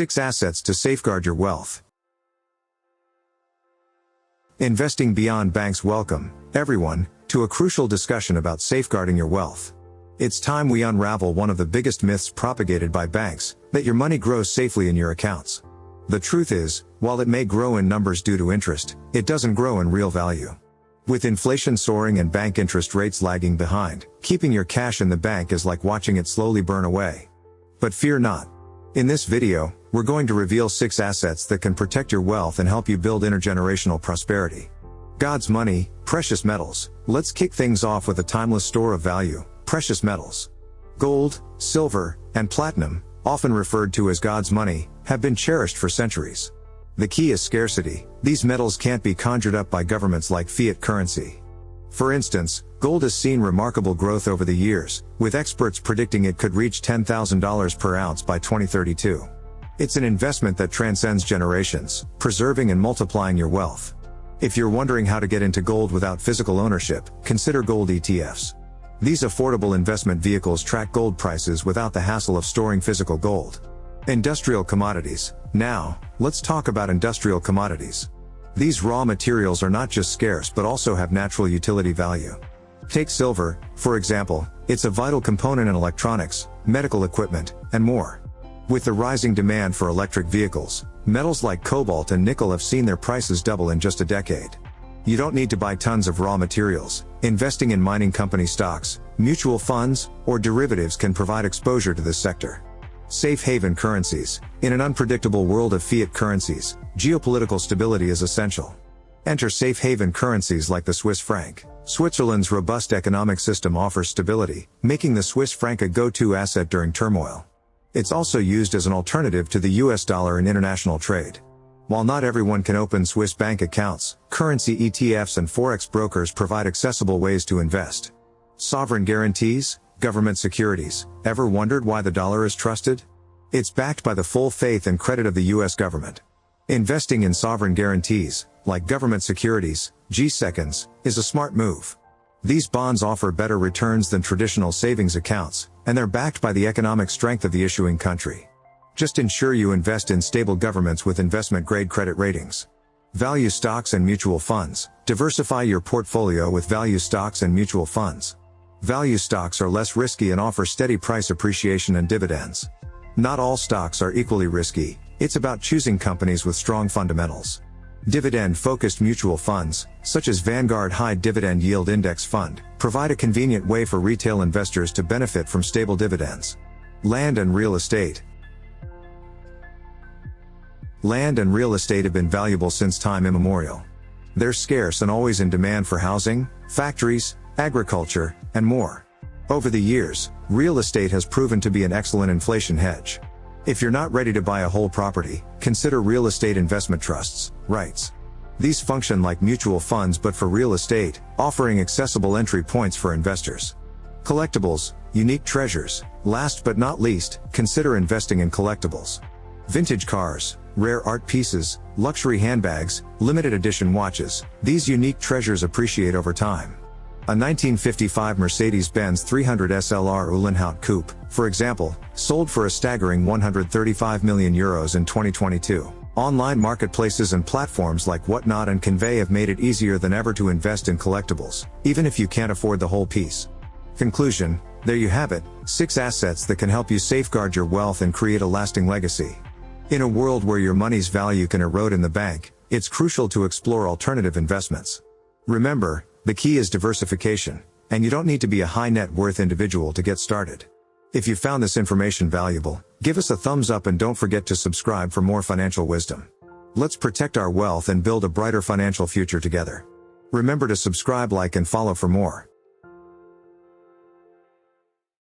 6 assets to safeguard your wealth. Investing beyond banks. Welcome, everyone, to a crucial discussion about safeguarding your wealth. It's time we unravel one of the biggest myths propagated by banks, that your money grows safely in your accounts. The truth is, while it may grow in numbers due to interest, it doesn't grow in real value. With inflation soaring and bank interest rates lagging behind, keeping your cash in the bank is like watching it slowly burn away. But fear not. In this video, we're going to reveal 6 assets that can protect your wealth and help you build intergenerational prosperity. God's money, precious metals. Let's kick things off with a timeless store of value, precious metals. Gold, silver, and platinum, often referred to as God's money, have been cherished for centuries. The key is scarcity. These metals can't be conjured up by governments like fiat currency. For instance, gold has seen remarkable growth over the years, with experts predicting it could reach $10,000 per ounce by 2032. It's an investment that transcends generations, preserving and multiplying your wealth. If you're wondering how to get into gold without physical ownership, consider gold ETFs. These affordable investment vehicles track gold prices without the hassle of storing physical gold. Industrial commodities. Now, let's talk about industrial commodities. These raw materials are not just scarce but also have natural utility value. Take silver, for example. It's a vital component in electronics, medical equipment, and more. With the rising demand for electric vehicles, metals like cobalt and nickel have seen their prices double in just a decade. You don't need to buy tons of raw materials. Investing in mining company stocks, mutual funds, or derivatives can provide exposure to this sector. Safe haven currencies. In an unpredictable world of fiat currencies, geopolitical stability is essential. Enter safe haven currencies like the Swiss franc. Switzerland's robust economic system offers stability, making the Swiss franc a go-to asset during turmoil. It's also used as an alternative to the US dollar in international trade. While not everyone can open Swiss bank accounts, currency ETFs and forex brokers provide accessible ways to invest. Sovereign guarantees. Government securities. Ever wondered why the dollar is trusted? It's backed by the full faith and credit of the US government. Investing in sovereign guarantees, like government securities, G-seconds, is a smart move. These bonds offer better returns than traditional savings accounts, and they're backed by the economic strength of the issuing country. Just ensure you invest in stable governments with investment-grade credit ratings. Value stocks and mutual funds. Diversify your portfolio with value stocks and mutual funds. Value stocks are less risky and offer steady price appreciation and dividends. Not all stocks are equally risky. It's about choosing companies with strong fundamentals. Dividend-focused mutual funds, such as Vanguard High Dividend Yield Index Fund, provide a convenient way for retail investors to benefit from stable dividends. Land and real estate. Land and real estate have been valuable since time immemorial. They're scarce and always in demand for housing, factories, agriculture, and more. Over the years, real estate has proven to be an excellent inflation hedge. If you're not ready to buy a whole property, consider real estate investment trusts, REITs. These function like mutual funds but for real estate, offering accessible entry points for investors. Collectibles, unique treasures. Last but not least, consider investing in collectibles. Vintage cars, rare art pieces, luxury handbags, limited edition watches. These unique treasures appreciate over time. A 1955 Mercedes-Benz 300 SLR Uhlenhaut Coupe, for example, sold for a staggering €135 million in 2022. Online marketplaces and platforms like Whatnot and Convey have made it easier than ever to invest in collectibles, even if you can't afford the whole piece. Conclusion: there you have it, 6 assets that can help you safeguard your wealth and create a lasting legacy. In a world where your money's value can erode in the bank, it's crucial to explore alternative investments. Remember, the key is diversification, and you don't need to be a high net worth individual to get started. If you found this information valuable, give us a thumbs up and don't forget to subscribe for more financial wisdom. Let's protect our wealth and build a brighter financial future together. Remember to subscribe, like, and follow for more.